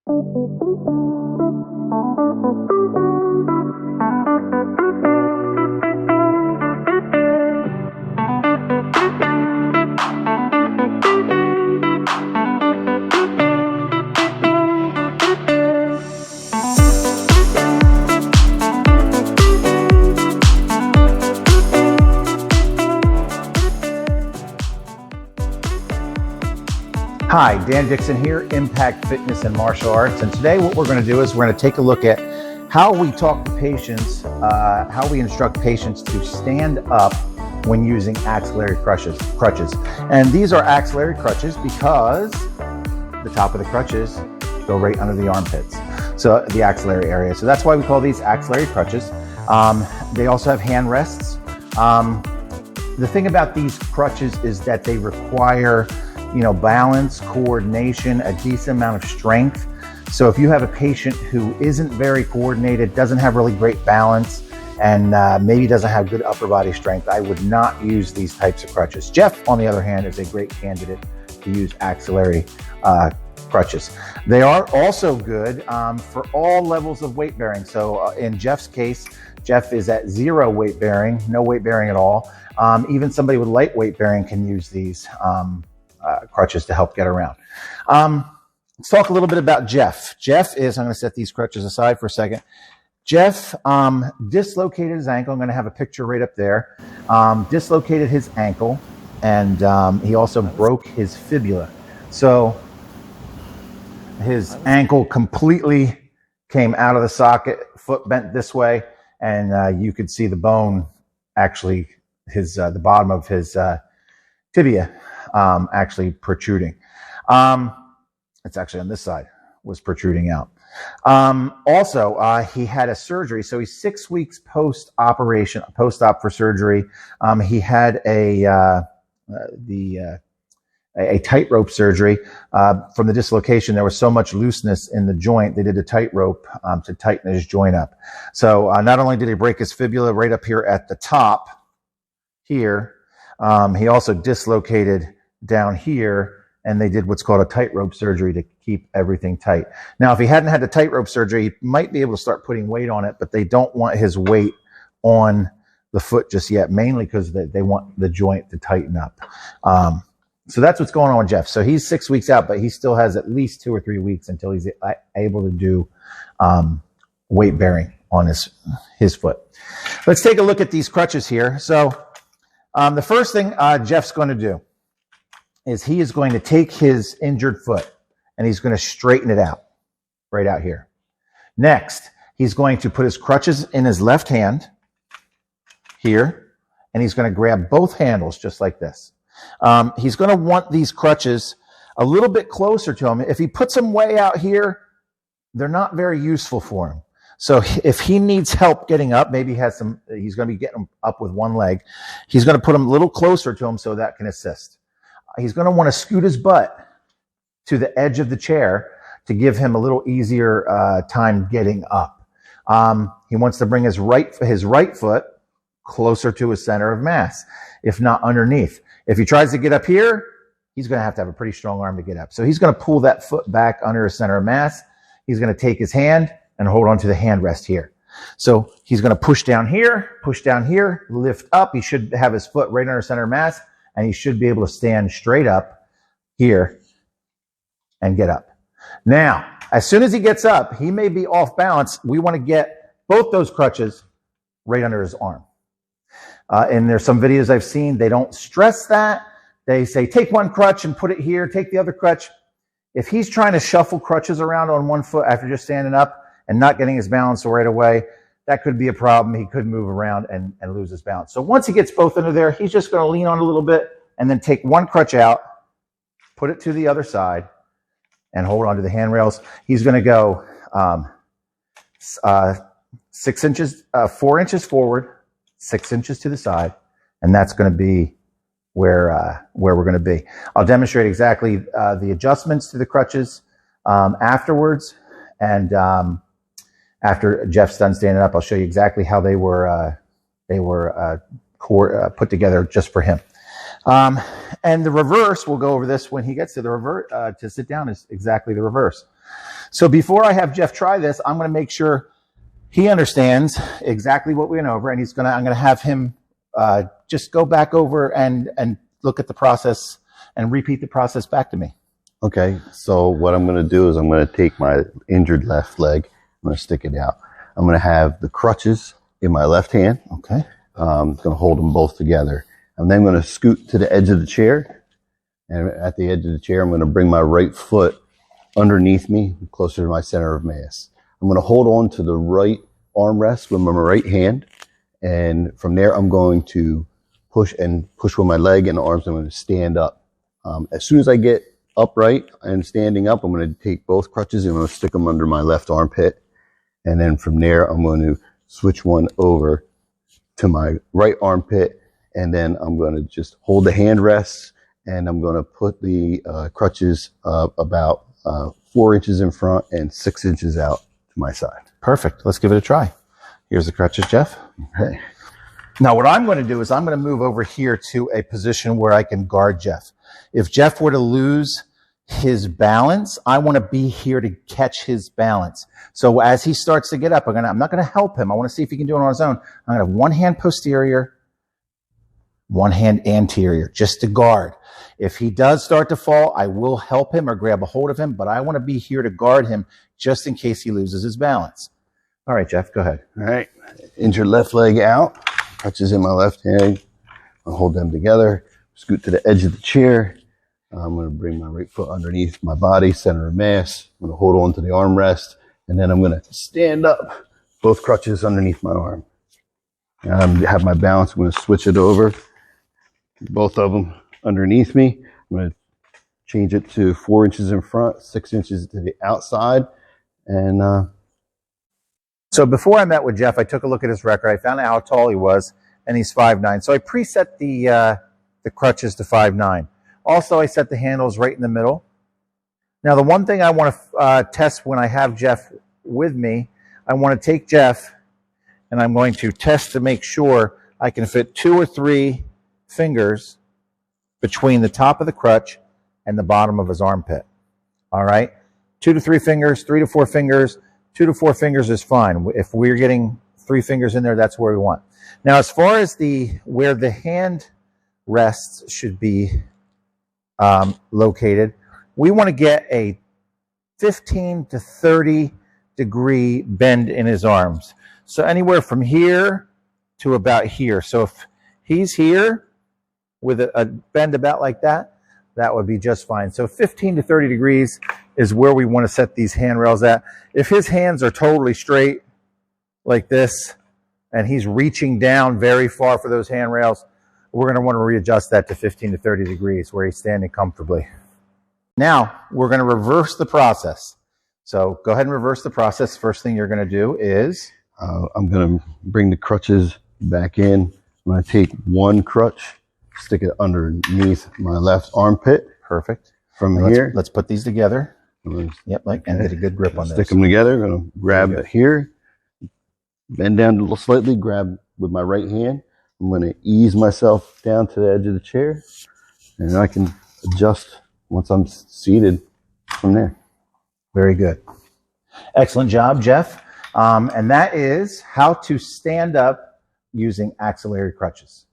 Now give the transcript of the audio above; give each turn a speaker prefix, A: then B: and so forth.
A: Hi, Dan Dixon here, Impact Fitness and Martial Arts. And today what we're going to do is we're going to take a look at how we talk to patients, how we instruct patients to stand up when using axillary crutches. And these are axillary crutches because the top of the crutches go right under the armpits, so the axillary area. So that's why we call these axillary crutches. They also have hand rests. The thing about these crutches is that they require balance, coordination, a decent amount of strength. So if you have a patient who isn't very coordinated, doesn't have really great balance, and maybe doesn't have good upper body strength, I would not use these types of crutches. Jeff, on the other hand, is a great candidate to use axillary crutches. They are also good for all levels of weight bearing. So in Jeff's case, Jeff is at 0 weight bearing, no weight bearing at all. Even somebody with light weight bearing can use these crutches to help get around. Let's talk a little bit about Jeff. Jeff is, I'm going to set these crutches aside for a second. Jeff dislocated his ankle. I'm going to have a picture right up there. Dislocated his ankle, and he also broke his fibula. So his ankle completely came out of the socket, foot bent this way, and you could see the bone, actually, the bottom of his tibia actually protruding. It's actually on this side, was protruding out. Also, he had a surgery. So he's 6 weeks post-op for surgery. He had a tightrope surgery. From the dislocation, there was so much looseness in the joint, they did a tightrope to tighten his joint up. So not only did he break his fibula right up here at the top here, he also dislocated down here, and they did what's called a tightrope surgery to keep everything tight. Now, if he hadn't had the tightrope surgery, he might be able to start putting weight on it, but they don't want his weight on the foot just yet, mainly because they want the joint to tighten up. So that's what's going on with Jeff. So he's 6 weeks out, but he still has at least 2 or 3 weeks until he's able to do weight bearing on his foot. Let's take a look at these crutches here. So the first thing Jeff's going to do is he is going to take his injured foot and he's going to straighten it out, right out here. Next, he's going to put his crutches in his left hand here, and he's going to grab both handles just like this. He's going to want these crutches a little bit closer to him. If he puts them way out here, they're not very useful for him. So if he needs help getting up, maybe he's going to be getting up with one leg, he's going to put them a little closer to him so that can assist. He's going to want to scoot his butt to the edge of the chair to give him a little easier time getting up. He wants to bring his right foot closer to his center of mass, if not underneath. If he tries to get up here, he's going to have a pretty strong arm to get up. So he's going to pull that foot back under his center of mass. He's going to take his hand and hold on to the hand rest here. So he's going to push down here, lift up. He should have his foot right under center of mass, and he should be able to stand straight up here and get up. Now, as soon as he gets up, he may be off balance. We want to get both those crutches right under his arm. And there's some videos I've seen, they don't stress that. They say, take one crutch and put it here, take the other crutch. If he's trying to shuffle crutches around on one foot after just standing up and not getting his balance right away, that could be a problem. He could move around and lose his balance. So once he gets both under there, he's just going to lean on a little bit and then take one crutch out, put it to the other side, and hold on to the handrails. He's going to go 4 inches forward, 6 inches to the side, and that's going to be where we're going to be. I'll demonstrate exactly the adjustments to the crutches afterwards, and after Jeff's done standing up, I'll show you exactly how they were put together just for him. And the reverse, we'll go over this when he gets to the reverse. To sit down is exactly the reverse. So before I have Jeff try this, I'm going to make sure he understands exactly what we went over, and I'm going to have him just go back over and look at the process and repeat the process back to me.
B: Okay, so what I'm going to do is I'm going to take my injured left leg, I'm going to stick it out. I'm going to have the crutches in my left hand.
A: Okay.
B: I'm going to hold them both together. I'm then going to scoot to the edge of the chair, and at the edge of the chair, I'm going to bring my right foot underneath me, closer to my center of mass. I'm going to hold on to the right armrest with my right hand, and from there, I'm going to push with my leg and arms. I'm going to stand up. As soon as I get upright and standing up, I'm going to take both crutches and I'm going to stick them under my left armpit, and then from there, I'm going to switch one over to my right armpit, and then I'm going to just hold the hand rests, and I'm going to put the crutches about 4 inches in front and 6 inches out to my side.
A: Perfect. Let's give it a try. Here's the crutches, Jeff.
B: Okay.
A: Now what I'm going to do is I'm going to move over here to a position where I can guard Jeff. If Jeff were to lose his balance, I want to be here to catch his balance. So as he starts to get up, I'm not going to help him. I want to see if he can do it on his own. I'm going to have one hand posterior, one hand anterior, just to guard. If he does start to fall, I will help him or grab a hold of him, but I want to be here to guard him just in case he loses his balance. All right, Jeff, go ahead.
B: All right. Injured left leg out, crutches in my left hand. I'll hold them together, scoot to the edge of the chair. I'm going to bring my right foot underneath my body, center of mass. I'm going to hold on to the armrest, and then I'm going to stand up, both crutches underneath my arm. And I have my balance. I'm going to switch it over, both of them underneath me. I'm going to change it to 4 inches in front, 6 inches to the outside. And
A: so before I met with Jeff, I took a look at his record. I found out how tall he was, and he's 5'9". So I preset the crutches to 5'9". Also, I set the handles right in the middle. Now, the one thing I want to test when I have Jeff with me, I want to take Jeff, and I'm going to test to make sure I can fit 2 or 3 fingers between the top of the crutch and the bottom of his armpit. All right? 2 to 3 fingers, 3 to 4 fingers. 2 to 4 fingers is fine. If we're getting 3 fingers in there, that's where we want. Now, as far as where the hand rests should be located, we want to get a 15 to 30 degree bend in his arms. So anywhere from here to about here. So if he's here with a bend about like that, that would be just fine. So 15 to 30 degrees is where we want to set these handrails at. If his hands are totally straight like this, and he's reaching down very far for those handrails, we're going to want to readjust that to 15 to 30 degrees where he's standing comfortably. Now, we're going to reverse the process. So go ahead and reverse the process. First thing you're going to do is...
B: I'm going to bring the crutches back in. I'm going to take one crutch, stick it underneath my left armpit.
A: Perfect.
B: From here.
A: Let's put these together. Yep, and get a good grip on this.
B: Stick them together. I'm going to grab it here, bend down a little slightly, grab with my right hand. I'm going to ease myself down to the edge of the chair, and I can adjust once I'm seated from there.
A: Very good. Excellent job, Jeff. And that is how to stand up using axillary crutches.